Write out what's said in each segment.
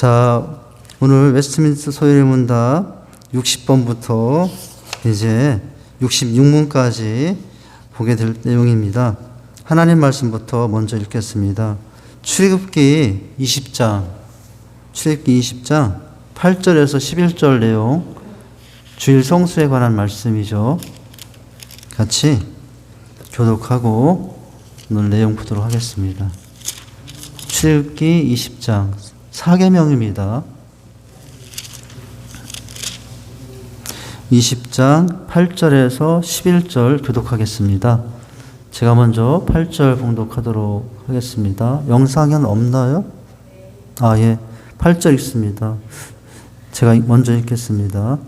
자, 오늘 웨스트민스터 소요리 문답 60번부터 이제 66문까지 보게 될 내용입니다. 하나님 말씀부터 먼저 읽겠습니다. 출애굽기 20장 8절에서 11절 내용, 주일 성수에 관한 말씀이죠. 같이 교독하고 오늘 내용 보도록 하겠습니다. 출애굽기 20장 사계명입니다. 20장 8절에서 11절 교독하겠습니다. 제가 먼저 8절 봉독하도록 하겠습니다. 영상은 없나요? 예. 8절 읽습니다. 제가 먼저 읽겠습니다.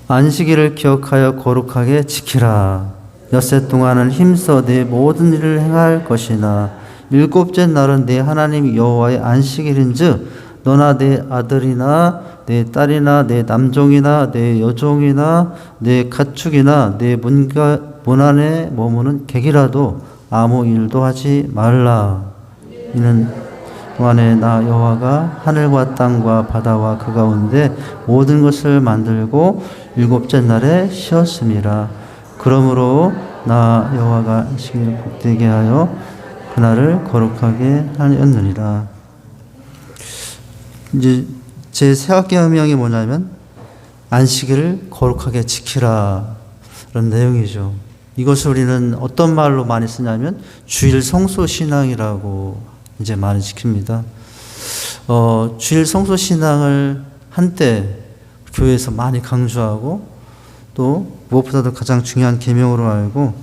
안식일을 기억하여 거룩하게 지키라. 엿새 동안은 힘써 내 모든 일을 행할 것이나 일곱째 날은 내 하나님 여호와의 안식일인즉 너나 내 아들이나 내 딸이나 내 남종이나 내 여종이나 내 가축이나 내 문 안에 머무는 객이라도 아무 일도 하지 말라. 이는 동안에 나 여호와가 하늘과 땅과 바다와 그 가운데 모든 것을 만들고 일곱째 날에 쉬었음이라. 그러므로 나 여호와가 안식일을 복되게 하여 그날을 거룩하게 하였느니라. 이제 제 세학계명이 뭐냐면 안식일을 거룩하게 지키라, 그런 내용이죠. 이것을 우리는 어떤 말로 많이 쓰냐면 주일 성소 신앙이라고 이제 많이 지킵니다. 주일 성소 신앙을 한때 교회에서 많이 강조하고 또 무엇보다도 가장 중요한 계명으로 알고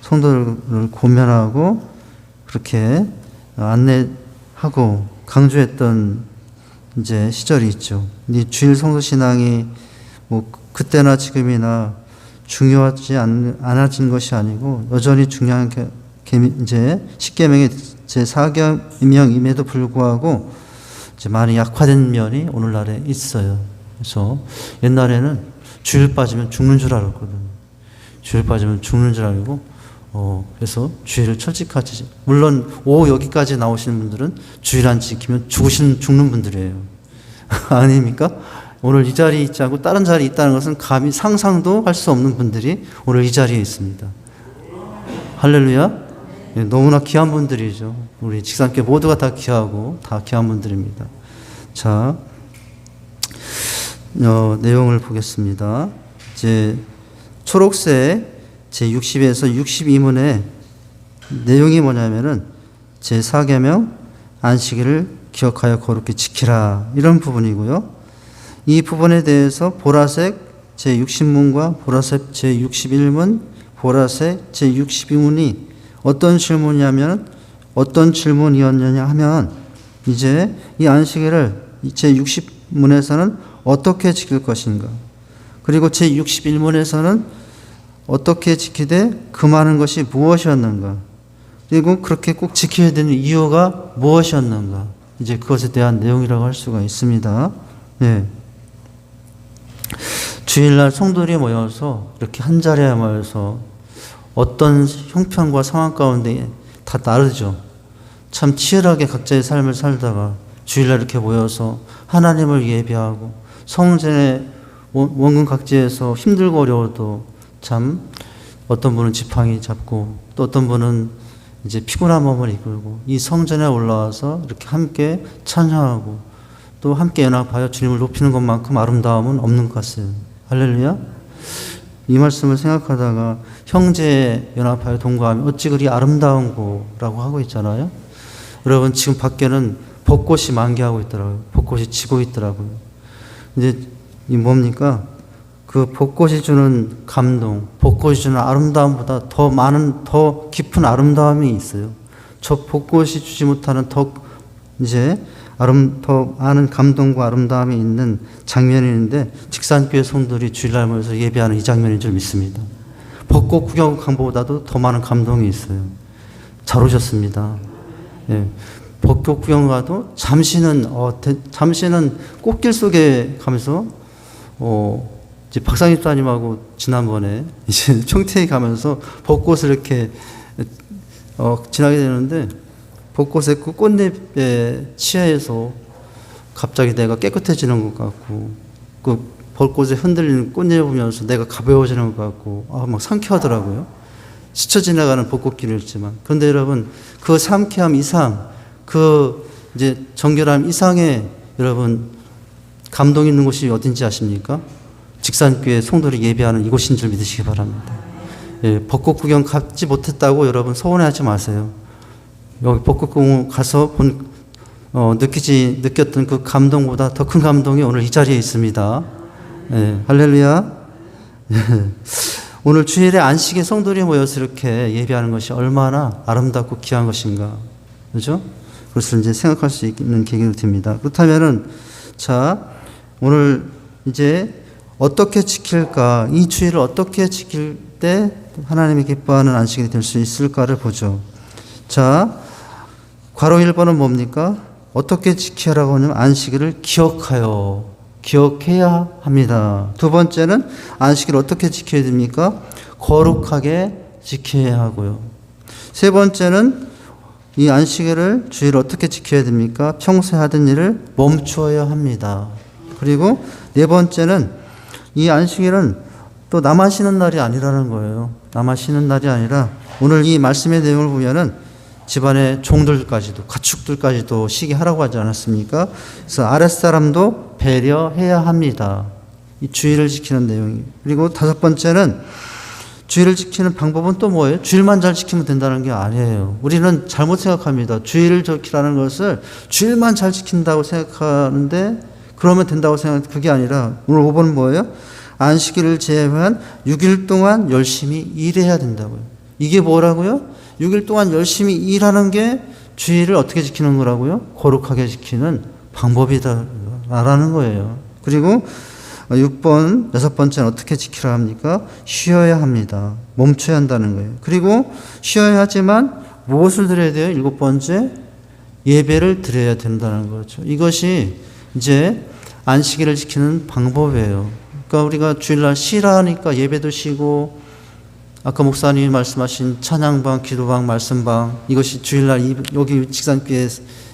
성도를 고면하고 그렇게 안내하고 강조했던 이제 시절이 있죠. 이 주일 성소 신앙이 뭐 그때나 지금이나 중요하지 않아진 것이 아니고 여전히 중요한 이제 십계명의 제 4계명임에도 불구하고 이제 많이 약화된 면이 오늘날에 있어요. 그래서 옛날에는 주일 빠지면 죽는 줄 알았거든요. 주일 빠지면 죽는 줄 알고 그래서 주일을 철칙하지. 물론 오후 여기까지 나오시는 분들은 주일 안 지키면 죽는 분들이에요. 아닙니까? 오늘 이 자리에 있지 않고 다른 자리에 있다는 것은 감히 상상도 할 수 없는 분들이 오늘 이 자리에 있습니다. 할렐루야. 너무나 귀한 분들이죠. 우리 직산교회 모두가 다 귀하고 다 귀한 분들입니다. 자, 내용을 보겠습니다. 이제 초록색 제60에서 62문의 내용이 뭐냐면은 제4계명 안식일을 기억하여 거룩히 지키라, 이런 부분이고요. 이 부분에 대해서 보라색 제60문과 보라색 제61문, 보라색 제62문이 어떤 질문이었느냐 하면 이제 이 안식일을 제60문에서는 어떻게 지킬 것인가, 그리고 제61문에서는 어떻게 지키되 금하는 것이 무엇이었는가, 그리고 그렇게 꼭 지켜야 되는 이유가 무엇이었는가, 이제 그것에 대한 내용이라고 할 수가 있습니다. 네. 주일날 성도들이 모여서 이렇게 한 자리에 모여서 어떤 형편과 상황 가운데 다 다르죠. 참 치열하게 각자의 삶을 살다가 주일날 이렇게 모여서 하나님을 예배하고 성전의 원근 각지에서 힘들고 어려워도 참 어떤 분은 지팡이 잡고 또 어떤 분은 이제 피곤한 몸을 이끌고 이 성전에 올라와서 이렇게 함께 찬양하고 또 함께 연합하여 주님을 높이는 것만큼 아름다움은 없는 것 같아요. 할렐루야. 이 말씀을 생각하다가 형제 연합하여 동거하면 어찌 그리 아름다운고라고 하고 있잖아요. 여러분, 지금 밖에는 벚꽃이 만개하고 있더라고요. 벚꽃이 지고 있더라고요. 이제 이 뭡니까? 그 벚꽃이 주는 감동, 벚꽃이 주는 아름다움보다 더 깊은 아름다움이 있어요. 저 벚꽃이 주지 못하는 더 많은 감동과 아름다움이 있는 장면이 있는데 직산교회 성도들이 주일날 모여서 예배하는 이 장면인 줄 믿습니다. 벚꽃 구경 간 것보다도 더 많은 감동이 있어요. 잘 오셨습니다. 예. 벚꽃 구경 가도 잠시는 꽃길 속에 가면서 이제 박상희 집사님하고 지난번에 이제 청태에 가면서 벚꽃을 이렇게 지나게 되는데 벚꽃의 그 꽃잎에 치하해서 갑자기 내가 깨끗해지는 것 같고, 그 벚꽃에 흔들리는 꽃잎을 보면서 내가 가벼워지는 것 같고, 막 상쾌하더라고요. 스쳐 지나가는 벚꽃길이었지만. 그런데 여러분, 그 상쾌함 이상, 그 이제 정결함 이상의 여러분, 감동 있는 곳이 어딘지 아십니까? 직산교회 성도들이 예배하는 이곳인 줄 믿으시기 바랍니다. 예, 벚꽃 구경 가지 못했다고 여러분 서운해하지 마세요. 여기 벚꽃 구경 가서 느꼈던 그 감동보다 더 큰 감동이 오늘 이 자리에 있습니다. 예, 할렐루야. 예, 오늘 주일에 안식에 성도들이 모여서 이렇게 예배하는 것이 얼마나 아름답고 귀한 것인가. 그죠? 그것을 이제 생각할 수 있는 계기가 됩니다. 그렇다면은, 자, 오늘 이제 어떻게 지킬까, 이 주일을 어떻게 지킬 때 하나님이 기뻐하는 안식이 될 수 있을까를 보죠. 자, 괄호 1번은 뭡니까? 어떻게 지키라고 하냐면 안식일을 기억해야 합니다. 두 번째는 안식일을 어떻게 지켜야 됩니까? 거룩하게 지켜야 하고요. 세 번째는 이 안식일을 주일을 어떻게 지켜야 됩니까? 평소에 하던 일을 멈추어야 합니다. 그리고 네 번째는 이 안식일은 또 나만 쉬는 날이 아니라는 거예요. 나만 쉬는 날이 아니라 오늘 이 말씀의 내용을 보면은 집안의 종들까지도 가축들까지도 쉬게 하라고 하지 않았습니까? 그래서 아랫사람도 배려해야 합니다. 이 주일을 지키는 내용이. 그리고 다섯 번째는 주일을 지키는 방법은 또 뭐예요? 주일만 잘 지키면 된다는 게 아니에요. 우리는 잘못 생각합니다. 주일을 지키라는 것을 주일만 잘 지킨다고 생각하는데 그러면 된다고 생각하는데 그게 아니라 오늘 5번은 뭐예요? 안식일을 제외한 6일 동안 열심히 일해야 된다고요. 이게 뭐라고요? 6일 동안 열심히 일하는 게 주일을 어떻게 지키는 거라고요? 거룩하게 지키는 방법이다라는 거예요. 그리고 6번, 여섯 번째는 어떻게 지키라 합니까? 쉬어야 합니다. 멈춰야 한다는 거예요. 그리고 쉬어야 하지만 무엇을 드려야 돼요? 일곱 번째, 예배를 드려야 된다는 거죠. 이것이 이제 안식일을 지키는 방법이에요. 그러니까 우리가 주일날 쉬라 하니까 예배도 쉬고, 아까 목사님이 말씀하신 찬양방, 기도방, 말씀방, 이것이 주일날 여기 직산교회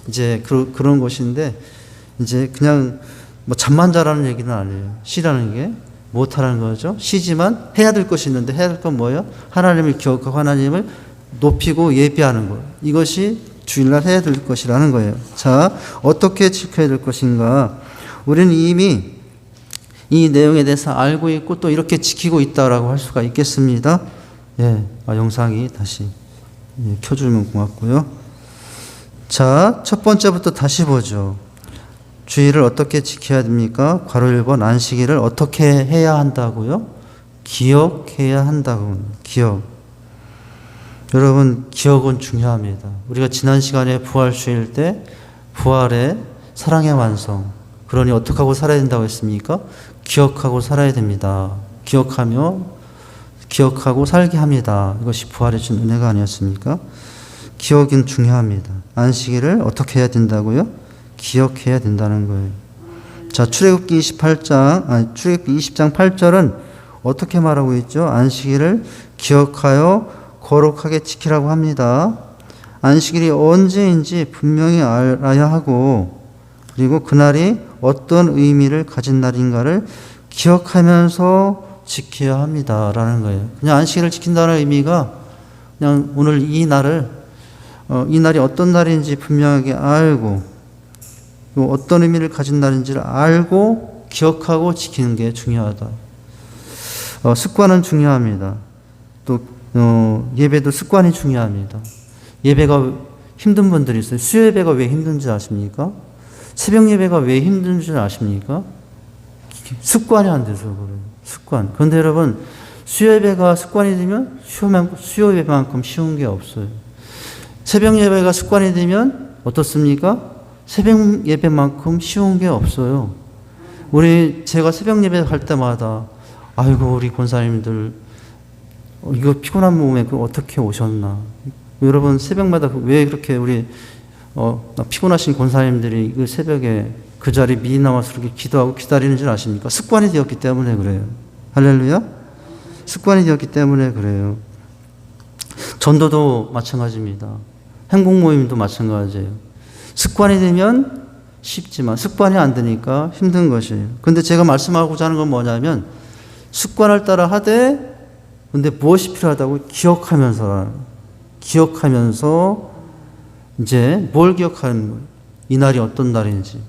이제 그런 것인데, 이제 그냥 뭐 잠만 자라는 얘기는 아니에요. 쉬라는 게 못하라는 거죠. 쉬지만 해야 될 것이 있는데 해야 될 건 뭐예요? 하나님을 기억하고 하나님을 높이고 예배하는 거예요. 이것이 주일날 해야 될 것이라는 거예요. 자, 어떻게 지켜야 될 것인가? 우리는 이미 이 내용에 대해서 알고 있고 또 이렇게 지키고 있다라고 할 수가 있겠습니다. 예, 영상이 다시 켜주면 고맙고요. 자, 첫 번째부터 다시 보죠. 주일을 어떻게 지켜야 됩니까? 괄호 1번 안식일을 어떻게 해야 한다고요? 기억해야 한다고. 기억. 여러분, 기억은 중요합니다. 우리가 지난 시간에 부활주일 때 부활의 사랑의 완성. 그러니 어떻게 하고 살아야 된다고 했습니까? 기억하고 살아야 됩니다. 기억하고 살게 합니다. 이것이 부활의 준 은혜가 아니었습니까? 기억은 중요합니다. 안식일을 어떻게 해야 된다고요? 기억해야 된다는 거예요. 자, 출애굽기 20장 8절은 어떻게 말하고 있죠? 안식일을 기억하여 거룩하게 지키라고 합니다. 안식일이 언제인지 분명히 알아야 하고, 그리고 그날이 어떤 의미를 가진 날인가를 기억하면서 지켜야 합니다라는 거예요. 그냥 안식일을 지킨다는 의미가 그냥 오늘 이 날이 어떤 날인지 분명하게 알고, 어떤 의미를 가진 날인지를 알고 기억하고 지키는 게 중요하다. 습관은 중요합니다. 또 예배도 습관이 중요합니다. 예배가 힘든 분들이 있어요. 수요 예배가 왜 힘든지 아십니까? 새벽 예배가 왜 힘든지 아십니까? 습관이 안 돼서 그래요. 습관. 그런데 여러분, 수요 예배가 습관이 되면 수요 예배만큼 쉬운 게 없어요. 새벽 예배가 습관이 되면 어떻습니까? 새벽 예배만큼 쉬운 게 없어요. 제가 새벽 예배 할 때마다, 아이고, 우리 권사님들, 이거 피곤한 몸에 어떻게 오셨나. 여러분, 새벽마다 왜 그렇게 피곤하신 권사님들이 그 새벽에 그 자리 미리 나와서 그렇게 기도하고 기다리는 줄 아십니까? 습관이 되었기 때문에 그래요. 할렐루야? 습관이 되었기 때문에 그래요. 전도도 마찬가지입니다. 행복 모임도 마찬가지예요. 습관이 되면 쉽지만 습관이 안 되니까 힘든 것이에요. 근데 제가 말씀하고자 하는 건 뭐냐면 습관을 따라 하되 근데 무엇이 필요하다고 기억하면서 이제 뭘 기억하는 거예요? 이 날이 어떤 날인지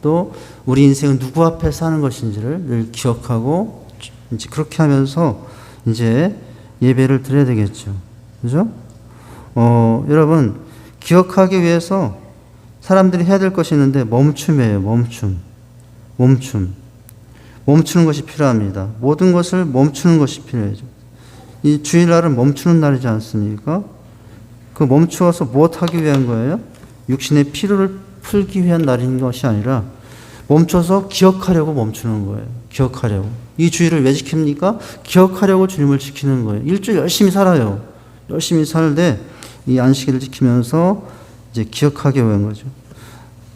또 우리 인생은 누구 앞에 사는 것인지를 늘 기억하고 이제 그렇게 하면서 이제 예배를 드려야 되겠죠. 그죠? 여러분 기억하기 위해서 사람들이 해야 될 것이 있는데 멈춤이에요. 멈추는 것이 필요합니다. 모든 것을 멈추는 것이 필요해요. 이 주일날은 멈추는 날이지 않습니까? 그 멈추어서 무엇하기 위한 거예요? 육신의 피로를 풀기 위한 날인 것이 아니라 멈춰서 기억하려고 멈추는 거예요. 기억하려고. 이 주일을 왜 지킵니까? 기억하려고 주님을 지키는 거예요. 일주일 열심히 살아요. 열심히 살되 이 안식일을 지키면서 이제 기억하기 위한 거죠.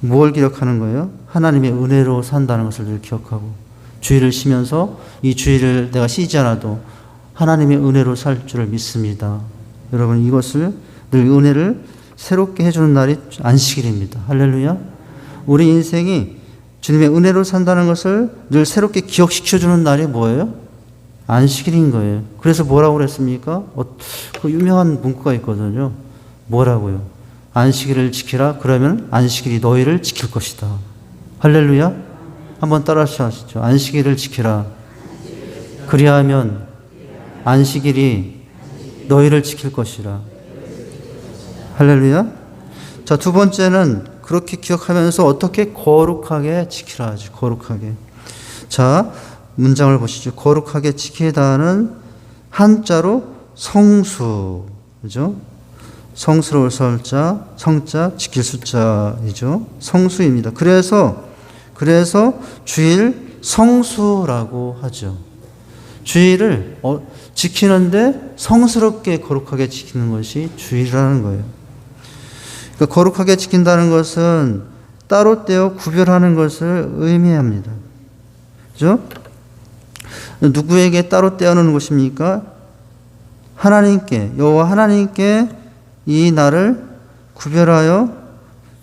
뭘 기억하는 거예요? 하나님의 은혜로 산다는 것을 늘 기억하고 주일을 쉬면서 이 주일을 내가 쉬지 않아도 하나님의 은혜로 살 줄을 믿습니다. 여러분 이것을 늘 은혜를 새롭게 해주는 날이 안식일입니다. 할렐루야. 우리 인생이 주님의 은혜로 산다는 것을 늘 새롭게 기억시켜주는 날이 뭐예요? 안식일인 거예요. 그래서 뭐라고 그랬습니까? 그 유명한 문구가 있거든요. 뭐라고요? 안식일을 지키라. 그러면 안식일이 너희를 지킬 것이다. 할렐루야. 한번 따라 하시죠. 안식일을 지키라. 그리하면 안식일이 너희를 지킬 것이라. 할렐루야. 자, 두 번째는 그렇게 기억하면서 어떻게 거룩하게 지키라 하지. 거룩하게. 자, 문장을 보시죠. 거룩하게 지키다는 한자로 성수. 그죠? 성스러울 설자, 성자, 지킬 숫자이죠. 성수입니다. 그래서 주일 성수라고 하죠. 주일을 지키는데 성스럽게 거룩하게 지키는 것이 주일이라는 거예요. 그러니까 거룩하게 지킨다는 것은 따로 떼어 구별하는 것을 의미합니다. 그죠? 누구에게 따로 떼어놓는 것입니까? 하나님께, 여호와 하나님께 이 날을 구별하여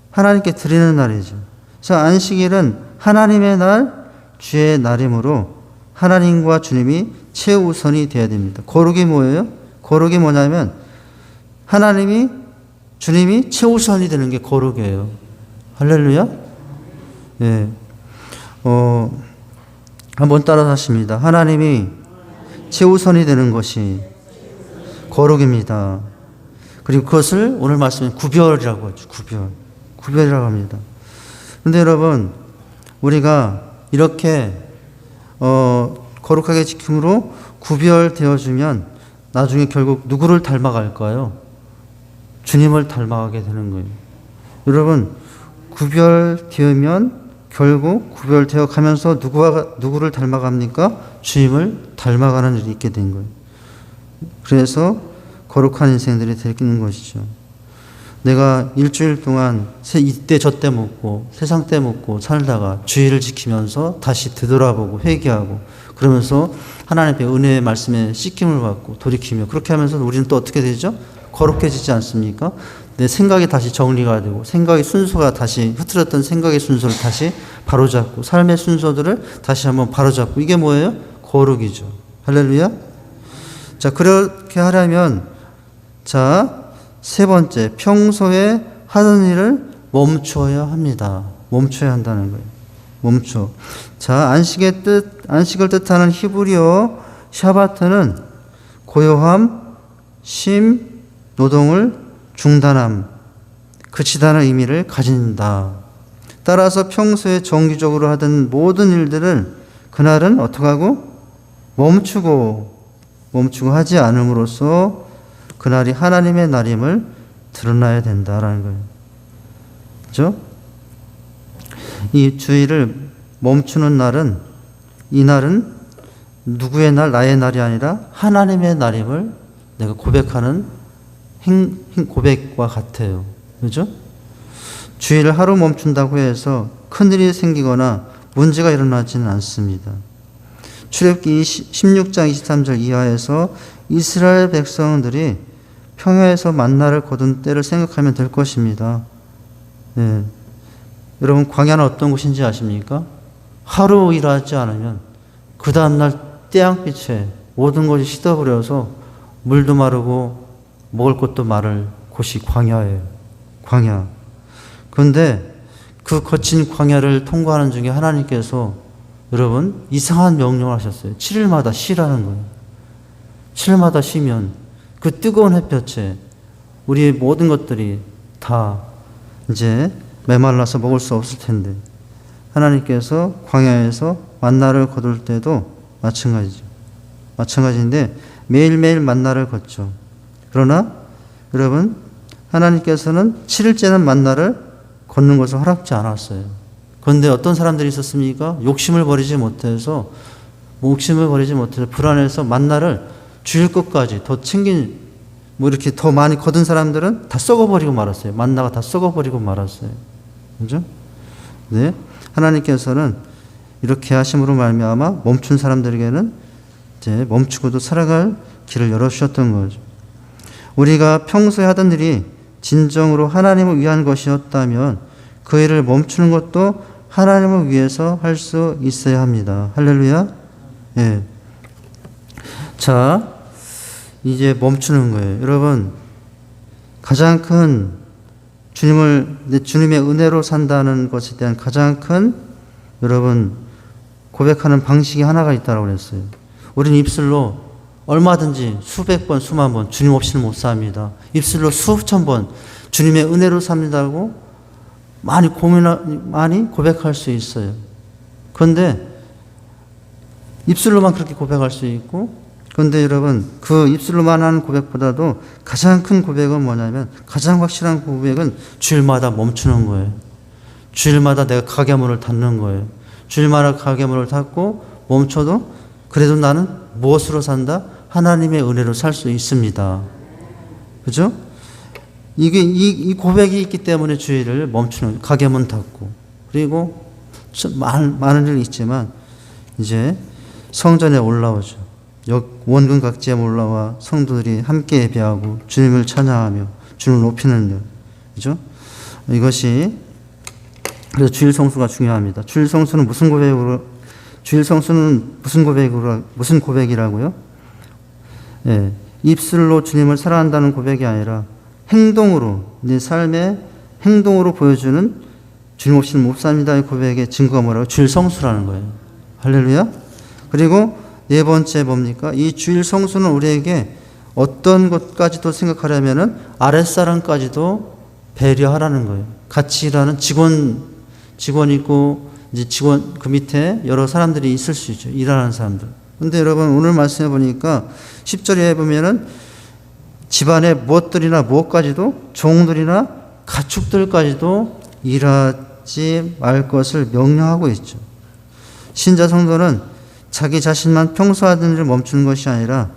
하나님께 드리는 날이죠. 그래서 안식일은 하나님의 날, 주의 날이므로 하나님과 주님이 최우선이 되어야 됩니다. 거룩이 뭐예요? 거룩이 뭐냐면 하나님이 주님이 최우선이 되는 게 거룩이에요. 할렐루야. 예. 한번 따라서 하십니다. 하나님이 최우선이 되는 것이 거룩입니다. 그리고 그것을 오늘 말씀에 구별이라고 하죠. 구별이라고 합니다. 그런데 여러분, 우리가 이렇게 거룩하게 지킴으로 구별되어주면 나중에 결국 누구를 닮아갈까요? 주님을 닮아가게 되는 거예요. 여러분, 구별되면 결국 구별되어 가면서 누구를 닮아갑니까? 주님을 닮아가는 일이 있게 된 거예요. 그래서 거룩한 인생들이 되는 것이죠. 내가 일주일 동안 이때 저때 먹고 세상 때 먹고 살다가 주의를 지키면서 다시 되돌아보고 회개하고 그러면서 하나님의 은혜의 말씀에 씻김을 받고 돌이키며 그렇게 하면서 우리는 또 어떻게 되죠? 거룩해지지 않습니까? 내 생각이 다시 정리가 되고 생각의 순서가 다시 흐트렸던 생각의 순서를 다시 바로잡고 삶의 순서들을 다시 한번 바로잡고 이게 뭐예요? 거룩이죠. 할렐루야. 자, 그렇게 하려면 자, 세 번째, 평소에 하던 일을 멈춰야 합니다. 멈춰야 한다는 거예요. 멈춰. 자, 안식을 뜻하는 히브리어 샤바트는 고요함, 쉼, 노동을 중단함, 그치다는 의미를 가진다. 따라서 평소에 정기적으로 하던 모든 일들을 그날은 어떻게 하고? 멈추고 하지 않음으로써 그날이 하나님의 날임을 드러나야 된다라는 거예요. 그렇죠? 이 주일을 멈추는 날은 이 날은 누구의 날, 나의 날이 아니라 하나님의 날임을 내가 고백하는 고백과 같아요. 그렇죠? 주일을 하루 멈춘다고 해서 큰일이 생기거나 문제가 일어나지는 않습니다. 출애굽기 16장 23절 이하에서 이스라엘 백성들이 평야에서 만나를 거둔 때를 생각하면 될 것입니다. 네. 여러분 광야는 어떤 곳인지 아십니까? 하루 일하지 않으면 그 다음날 태양빛에 모든 것이 시들어버려서 물도 마르고 먹을 것도 마를 곳이 광야예요. 광야. 그런데 그 거친 광야를 통과하는 중에 하나님께서 여러분 이상한 명령을 하셨어요. 7일마다 쉬라는 거예요. 7일마다 쉬면 그 뜨거운 햇볕에 우리의 모든 것들이 다 이제 메말라서 먹을 수 없을 텐데 하나님께서 광야에서 만나를 거둘 때도 마찬가지죠. 마찬가지인데 매일매일 만나를 걷죠. 그러나 여러분 하나님께서는 7일째는 만나를 걷는 것을 허락지 않았어요. 그런데 어떤 사람들이 있었습니까? 욕심을 버리지 못해서 불안해서 만나를 주일 것까지 더 이렇게 더 많이 거둔 사람들은 다 썩어버리고 말았어요. 만나가 다 썩어버리고 말았어요. 그죠? 네. 하나님께서는 이렇게 하심으로 말미암아 멈춘 사람들에게는 이제 멈추고도 살아갈 길을 열어주셨던 거죠. 우리가 평소에 하던 일이 진정으로 하나님을 위한 것이었다면 그 일을 멈추는 것도 하나님을 위해서 할 수 있어야 합니다. 할렐루야. 예. 자, 이제 멈추는 거예요. 여러분, 가장 큰 주님의 은혜로 산다는 것에 대한 가장 큰 여러분 고백하는 방식이 하나가 있다고 그랬어요. 우리는 입술로 얼마든지 수백 번, 수만 번 주님 없이는 못 삽니다. 입술로 수천 번 주님의 은혜로 삽니다고 많이 고백할 수 있어요. 그런데 입술로만 그렇게 고백할 수 있고, 그런데 여러분 그 입술로만 하는 고백보다도 가장 큰 고백은 뭐냐면, 가장 확실한 고백은 주일마다 멈추는 거예요. 주일마다 내가 가게 문을 닫는 거예요. 주일마다 가게 문을 닫고 멈춰도 그래도 나는 무엇으로 산다? 하나님의 은혜로 살 수 있습니다. 그죠? 이 고백이 있기 때문에 주일을 멈추는, 가게 문 닫고, 그리고 많은 일이 있지만 이제 성전에 올라오죠. 원근 각지에 올라와 성도들이 함께 예배하고 주님을 찬양하며 주님을 높이는 일. 그죠? 이것이, 그래서 주일 성수가 중요합니다. 주일 성수는 무슨 고백이라고요? 예, 입술로 주님을 사랑한다는 고백이 아니라 행동으로, 내 삶의 행동으로 보여주는 주님 없이는 못 삽니다의 고백의 증거가 뭐라고? 주일 성수라는 거예요. 할렐루야. 그리고 네 번째 뭡니까? 이 주일 성수는 우리에게 어떤 것까지도 생각하려면은 아랫사람까지도 배려하라는 거예요. 같이 일하는 직원 있고, 이제 직원 그 밑에 여러 사람들이 있을 수 있죠. 일하는 사람들. 근데 여러분 오늘 말씀해 보니까 10절에 보면은 집안의 무엇까지도, 종들이나 가축들까지도 일하지 말 것을 명령하고 있죠. 신자 성도는 자기 자신만 평소 하던 일을 멈추는 것이 아니라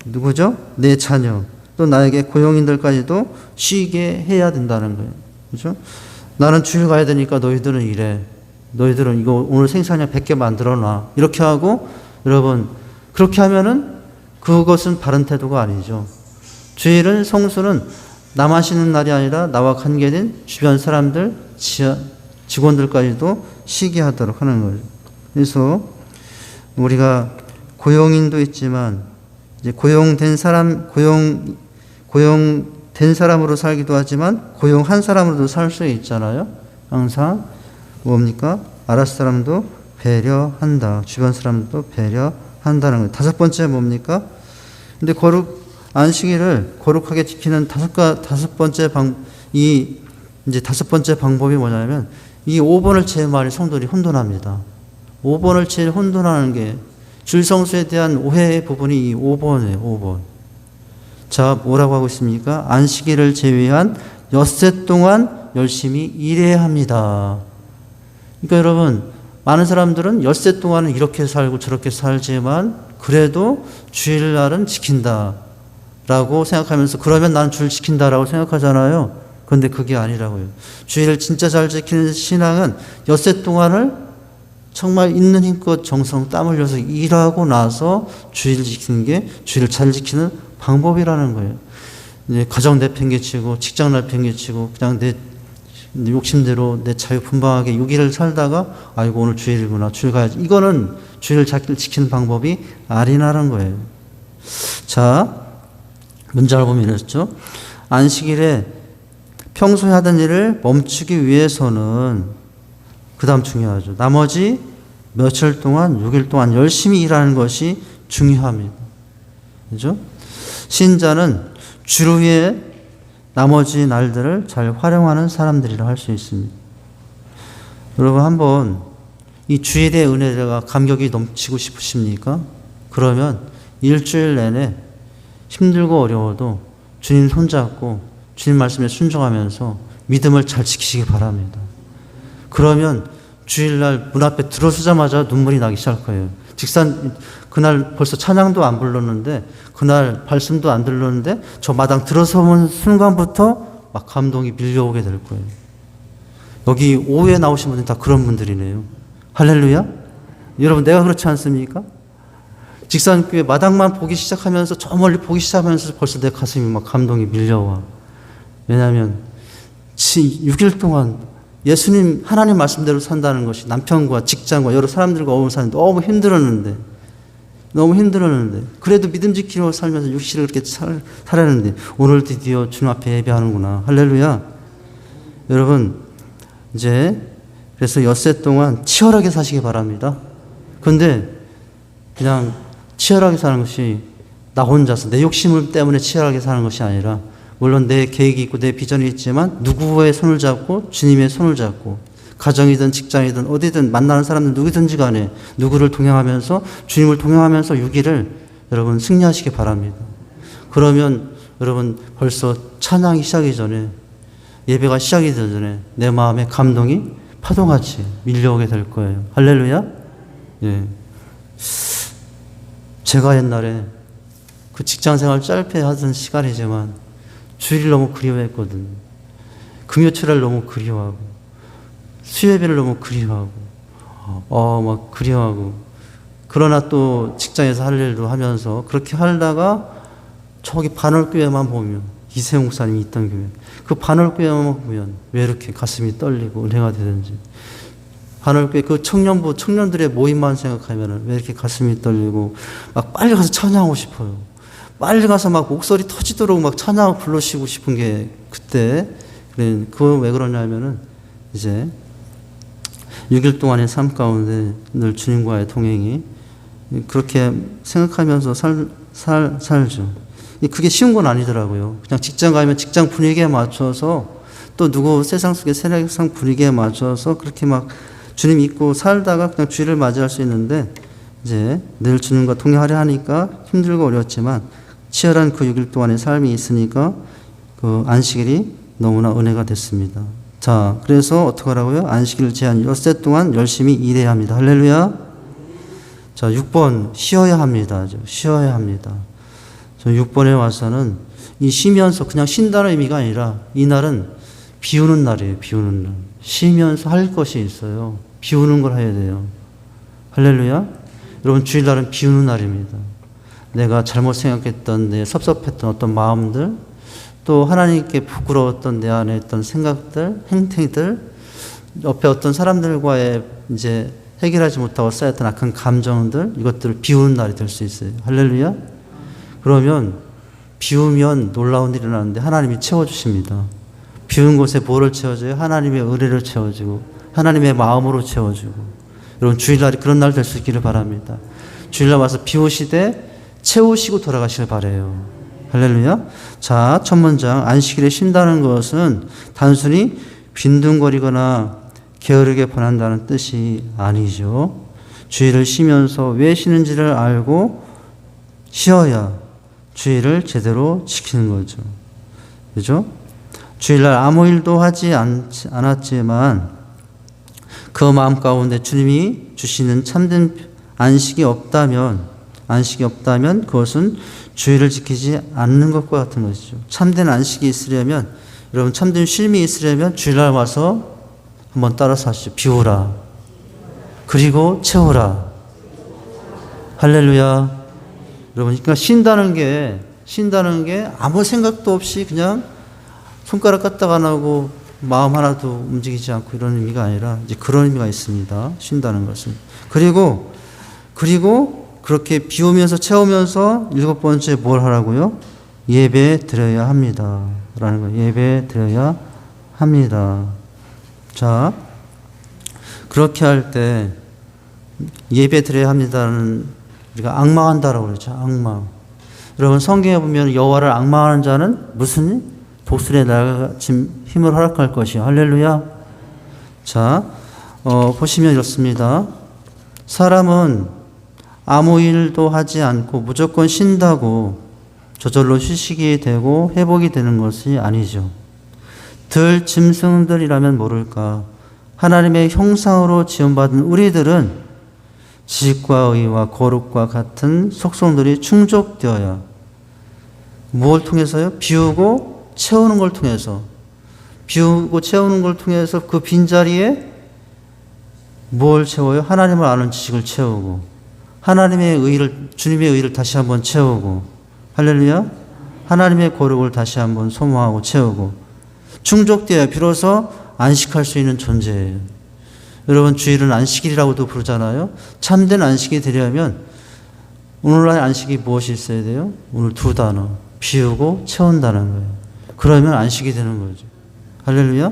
누구죠? 내 자녀, 또 나에게 고용인들까지도 쉬게 해야 된다는 거예요. 그죠? 나는 주일 가야 되니까 너희들은 일해. 너희들은 이거 오늘 생산량 100개 만들어 놔. 이렇게 하고, 여러분, 그렇게 하면은 그것은 바른 태도가 아니죠. 주일은, 성수는 나만 쉬는 날이 아니라 나와 관계된 주변 사람들, 직원들까지도 쉬게 하도록 하는 거죠. 그래서 우리가 고용인도 있지만, 이제 고용된 사람으로 살기도 하지만 고용한 사람으로도 살 수 있잖아요. 항상 뭡니까? 아랫 사람도 배려한다. 주변 사람도 배려한다는 거예요. 다섯 번째 뭡니까? 근데 안식일을 거룩하게 지키는 다섯 번째 방법이 뭐냐면, 이 5번을 제일 많이 성도들이 혼돈합니다. 5번을 제일 혼돈하는 게, 주일 성수에 대한 오해의 부분이 이 5번이에요. 5번. 자, 뭐라고 하고 있습니까? 안식일을 제외한 엿새 동안 열심히 일해야 합니다. 그러니까 여러분, 많은 사람들은 엿새 동안은 이렇게 살고 저렇게 살지만 그래도 주일날은 지킨다라고 생각하면서, 그러면 나는 주일 지킨다라고 생각하잖아요. 그런데 그게 아니라고요. 주일을 진짜 잘 지키는 신앙은 엿새 동안을 정말 있는 힘껏 정성 땀 흘려서 일하고 나서 주일 지키는 게 주일을 잘 지키는 방법이라는 거예요. 이제 가정 내팽개치고 직장 내팽개치고 그냥 욕심대로 내 자유 분방하게 6일을 살다가 아이고 오늘 주일이구나 주일 가야지. 이거는 주일을 지키는 방법이 아니라는 거예요. 자, 문장을 보면 이랬죠. 안식일에 평소에 하던 일을 멈추기 위해서는 그 다음 중요하죠. 나머지 며칠 동안 6일 동안 열심히 일하는 것이 중요합니다. 그죠? 신자는 주를 위해 나머지 날들을 잘 활용하는 사람들이라 할 수 있습니다. 여러분 한번 이 주일의 은혜가 감격이 넘치고 싶으십니까? 그러면 일주일 내내 힘들고 어려워도 주님 손잡고 주님 말씀에 순종하면서 믿음을 잘 지키시기 바랍니다. 그러면 주일날 문 앞에 들어서자마자 눈물이 나기 시작할 거예요. 그날 벌써 찬양도 안 불렀는데 그날 말씀도 안 들렸는데 저 마당 들어서는 순간부터 막 감동이 밀려오게 될 거예요. 여기 오후에 나오신 분들 다 그런 분들이네요. 할렐루야. 여러분 내가 그렇지 않습니까? 직산교회 마당만 보기 시작하면서 저 멀리 보기 시작하면서 벌써 내 가슴이 막 감동이 밀려와. 왜냐하면 6일 동안 예수님 하나님 말씀대로 산다는 것이 남편과 직장과 여러 사람들과 어울려 사는 너무 힘들었는데 그래도 믿음 지키며 살면서 육실을 그렇게 살았는데 오늘 드디어 주님 앞에 예배하는구나. 할렐루야. 여러분 이제 그래서 엿새 동안 치열하게 사시기 바랍니다. 근데 그냥 치열하게 사는 것이 나 혼자서 내 욕심 때문에 치열하게 사는 것이 아니라 물론 내 계획이 있고 내 비전이 있지만 누구의 손을 잡고 주님의 손을 잡고 가정이든 직장이든 어디든 만나는 사람들 누구든지 간에 누구를 동행하면서 주님을 동행하면서 6일을 여러분 승리하시기 바랍니다. 그러면 여러분 벌써 찬양이 시작이 전에 예배가 시작이 되기 전에 내 마음에 감동이 파도같이 밀려오게 될 거예요. 할렐루야. 예. 제가 옛날에 그 직장생활 짧게 하던 시간이지만 주일을 너무 그리워했거든요. 금요철을 너무 그리워하고 수요예배를 너무 그리워하고 막 그리워하고 그러나 또 직장에서 할 일도 하면서 그렇게 하다가 저기 반월교회만 보면 이세용 목사님이 있던 교회 그 반월교회만 보면 왜 이렇게 가슴이 떨리고 은혜가 되는지 반월교회 그 청년들의 모임만 생각하면 왜 이렇게 가슴이 떨리고 막 빨리 가서 찬양하고 싶어요. 빨리 가서 막 목소리 터지도록 막 찬양 부르시고 싶은 게 그때 그거 왜 그러냐면은 이제 6일 동안의 삶 가운데 늘 주님과의 동행이 그렇게 생각하면서 살죠. 그게 쉬운 건 아니더라고요. 그냥 직장 가면 직장 분위기에 맞춰서 또 누구 세상 속의 세상 분위기에 맞춰서 그렇게 막 주님 믿고 살다가 그냥 주일을 맞이할 수 있는데 이제 늘 주님과 동행하려 하니까 힘들고 어렵지만 치열한 그 6일 동안의 삶이 있으니까 그 안식일이 너무나 은혜가 됐습니다. 자, 그래서 어떻게 하라고요? 안식일을 제한 엿새 동안 열심히 일해야 합니다. 할렐루야. 자, 6번 쉬어야 합니다. 쉬어야 합니다. 저 6번에 와서는 이 쉬면서 그냥 쉰다는 의미가 아니라 이날은 비우는 날이에요. 비우는 날. 쉬면서 할 것이 있어요. 비우는 걸 해야 돼요. 할렐루야. 여러분 주일날은 비우는 날입니다. 내가 잘못 생각했던 내 섭섭했던 어떤 마음들 또 하나님께 부끄러웠던 내 안에 있던 생각들, 행태들 옆에 어떤 사람들과의 이제 해결하지 못하고 쌓였던 악한 감정들 이것들을 비우는 날이 될 수 있어요. 할렐루야. 그러면 비우면 놀라운 일이 일어나는데 하나님이 채워주십니다. 비운 곳에 뭐를 채워줘요? 하나님의 은혜를 채워주고 하나님의 마음으로 채워주고 여러분 주일날이 그런 날 될 수 있기를 바랍니다. 주일날 와서 비우시되 채우시고 돌아가시길 바라요. 할렐루야. 자, 첫 문장 안식일에 쉰다는 것은 단순히 빈둥거리거나 게으르게 보낸다는 뜻이 아니죠. 주일을 쉬면서 왜 쉬는지를 알고 쉬어야 주일을 제대로 지키는 거죠. 그죠? 주일날 아무 일도 하지 않았지만 그 마음 가운데 주님이 주시는 참된 안식이 없다면 그것은 주일을 지키지 않는 것과 같은 것이죠. 참된 안식이 있으려면 여러분 참된 쉼이 있으려면 주일날 와서 한번 따라서 하시죠. 비우라. 그리고 채우라. 할렐루야. 여러분 그러니까 쉰다는 게 아무 생각도 없이 그냥 손가락 까딱 안 하고 마음 하나도 움직이지 않고 이런 의미가 아니라 이제 그런 의미가 있습니다. 쉰다는 것은. 그리고 그렇게 비우면서 채우면서 7번째 뭘 하라고요? 예배 드려야 합니다. 라는 거예요. 예배 드려야 합니다. 자, 그렇게 할 때 예배 드려야 합니다는 우리가 앙망한다라고 그러죠. 앙망. 여러분 성경에 보면 여호와를 앙망하는 자는 무슨 일? 독수리의 날같이 힘을 허락할 것이요. 할렐루야. 자, 보시면 이렇습니다. 사람은 아무 일도 하지 않고 무조건 쉰다고 저절로 휴식이 되고 회복이 되는 것이 아니죠. 들 짐승들이라면 모를까. 하나님의 형상으로 지음받은 우리들은 지식과 의와 거룩과 같은 속성들이 충족되어야 무엇을 통해서요? 비우고 채우는 걸 통해서 그 빈자리에 뭘 채워요? 하나님을 아는 지식을 채우고 주님의 의를 다시 한번 채우고 할렐루야. 하나님의 거룩을 다시 한번 소모하고 채우고 충족되어야 비로소 안식할 수 있는 존재예요. 여러분 주일은 안식일이라고도 부르잖아요. 참된 안식이 되려면 오늘날 안식이 무엇이 있어야 돼요? 오늘 두 단어. 비우고 채운다는 거예요. 그러면 안식이 되는 거죠. 할렐루야.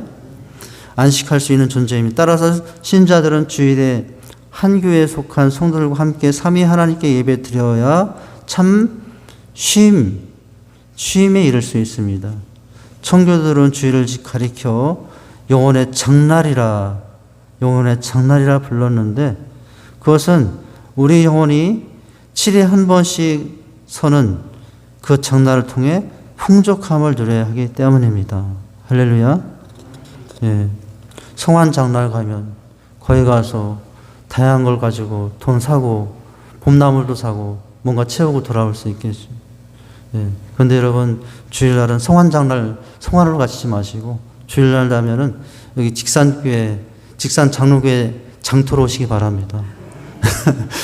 안식할 수 있는 존재입니다. 따라서 신자들은 주일에 한 교회에 속한 성도들과 함께 삼위 하나님께 예배 드려야 참 쉼에 이를 수 있습니다. 청교도들은 주일을 가리켜 영혼의 장날이라 불렀는데 그것은 우리 영혼이 7일에 한 번씩 서는 그 장날을 통해 풍족함을 누려야 하기 때문입니다. 할렐루야. 예. 성환 장날 가면 거기 가서 다양한 걸 가지고 돈 사고 봄나물도 사고 뭔가 채우고 돌아올 수 있겠죠. 예. 그런데 여러분 주일날은 성환 성환으로 가시지 마시고 주일날 되면은 여기 직산 장로교회 장터로 오시기 바랍니다.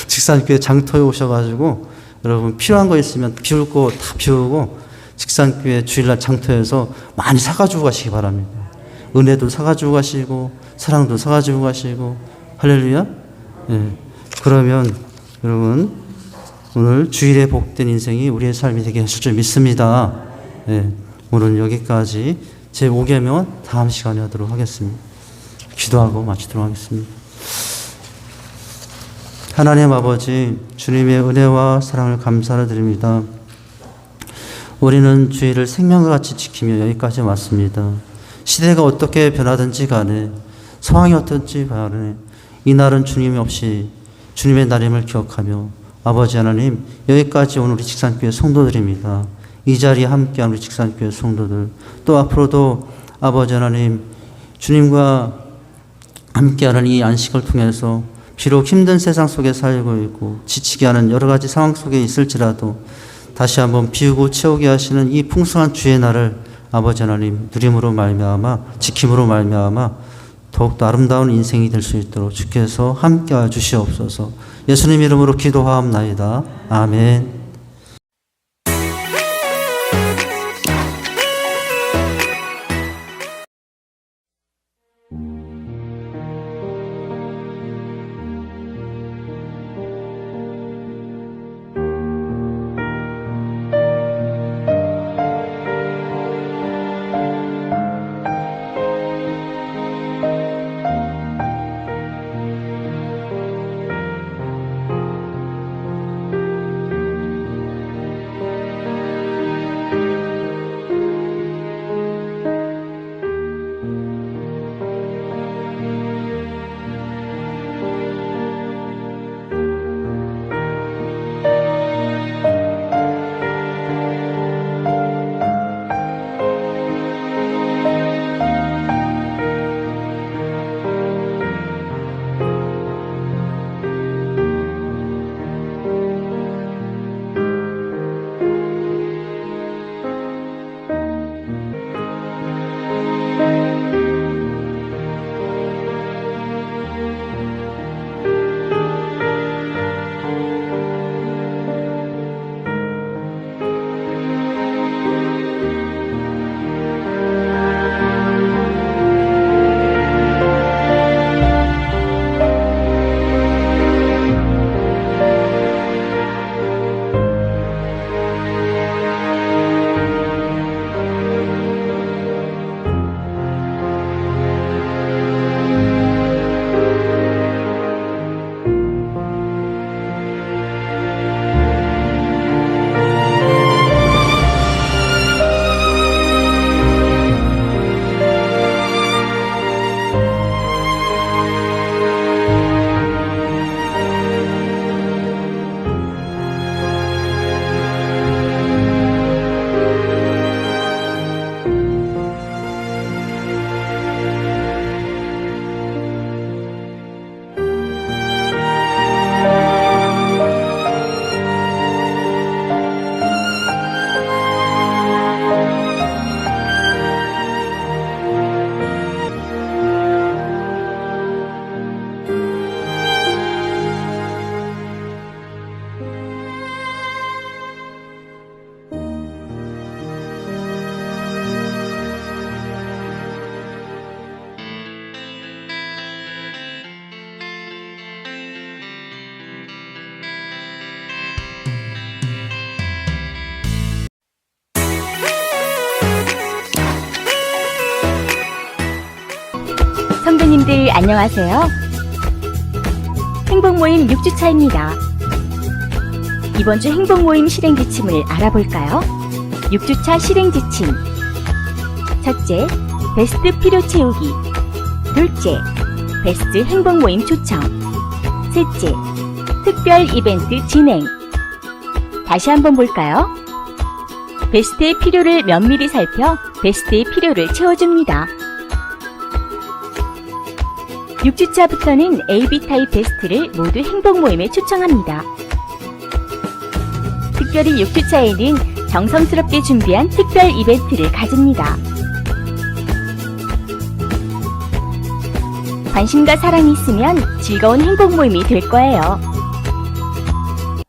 직산교회 장터에 오셔가지고 여러분 필요한 거 있으면 비울 거 다 비우고 직산교회 주일날 장터에서 많이 사가지고 가시기 바랍니다. 은혜도 사가지고 가시고 사랑도 사가지고 가시고 할렐루야. 예. 그러면 여러분 오늘 주일에 복된 인생이 우리의 삶이 되게 하실 줄 믿습니다. 예. 오늘 여기까지 제 5계명은 다음 시간에 하도록 하겠습니다. 기도하고 마치도록 하겠습니다. 하나님 아버지 주님의 은혜와 사랑을 감사를 드립니다. 우리는 주일을 생명과 같이 지키며 여기까지 왔습니다. 시대가 어떻게 변하든지 간에 상황이 어떤지 간에 이 날은 주님 없이 주님의 날임을 기억하며 아버지 하나님 여기까지 온 우리 직산교회 성도들입니다. 이 자리에 함께한 우리 직산교회 성도들 또 앞으로도 아버지 하나님 주님과 함께하는 이 안식을 통해서 비록 힘든 세상 속에 살고 있고 지치게 하는 여러 가지 상황 속에 있을지라도 다시 한번 비우고 채우게 하시는 이 풍성한 주의 날을 아버지 하나님 누림으로 말미암아 지킴으로 말미암아 더욱더 아름다운 인생이 될 수 있도록 주께서 함께하여 주시옵소서. 예수님 이름으로 기도하옵나이다. 아멘. 안녕하세요. 행복모임 6주차입니다. 이번 주 행복모임 실행지침을 알아볼까요? 6주차 실행지침. 첫째, 베스트 필요 채우기. 둘째, 베스트 행복모임 초청. 셋째, 특별 이벤트 진행. 다시 한번 볼까요? 베스트의 필요를 면밀히 살펴 베스트의 필요를 채워줍니다. 6주차부터는 AB 타입 베스트를 모두 행복모임에 초청합니다. 특별히 6주차에는 정성스럽게 준비한 특별 이벤트를 가집니다. 관심과 사랑이 있으면 즐거운 행복모임이 될 거예요.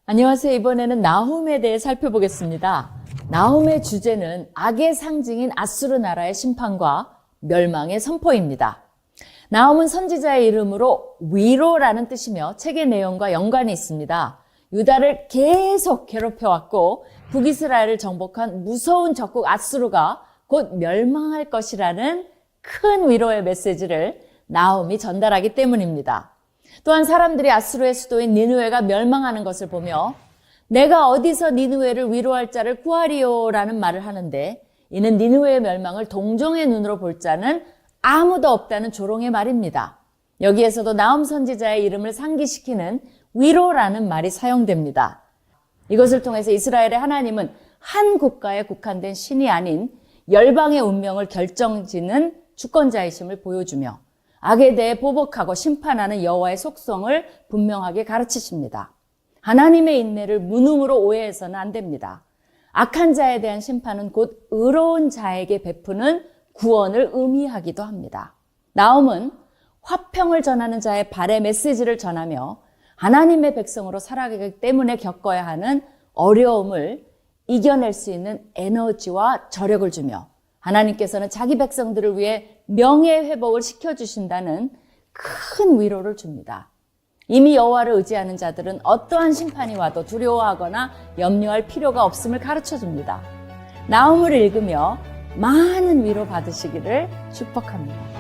안녕하세요. 이번에는 나훔에 대해 살펴보겠습니다. 나훔의 주제는 악의 상징인 아수르 나라의 심판과 멸망의 선포입니다. 나훔은 선지자의 이름으로 위로라는 뜻이며 책의 내용과 연관이 있습니다. 유다를 계속 괴롭혀왔고 북이스라엘을 정복한 무서운 적국 아수르가 곧 멸망할 것이라는 큰 위로의 메시지를 나훔이 전달하기 때문입니다. 또한 사람들이 아수르의 수도인 니느웨가 멸망하는 것을 보며 내가 어디서 니느웨를 위로할 자를 구하리요 라는 말을 하는데, 이는 니느웨의 멸망을 동정의 눈으로 볼 자는 아무도 없다는 조롱의 말입니다. 여기에서도 나훔 선지자의 이름을 상기시키는 위로라는 말이 사용됩니다. 이것을 통해서 이스라엘의 하나님은 한 국가에 국한된 신이 아닌 열방의 운명을 결정짓는 주권자이심을 보여주며 악에 대해 보복하고 심판하는 여호와의 속성을 분명하게 가르치십니다. 하나님의 인내를 무능으로 오해해서는 안 됩니다. 악한 자에 대한 심판은 곧 의로운 자에게 베푸는 구원을 의미하기도 합니다. 나훔은 화평을 전하는 자의 발의 메시지를 전하며 하나님의 백성으로 살아가기 때문에 겪어야 하는 어려움을 이겨낼 수 있는 에너지와 저력을 주며 하나님께서는 자기 백성들을 위해 명예회복을 시켜주신다는 큰 위로를 줍니다. 이미 여호와를 의지하는 자들은 어떠한 심판이 와도 두려워하거나 염려할 필요가 없음을 가르쳐줍니다. 나훔을 읽으며 많은 위로 받으시기를 축복합니다.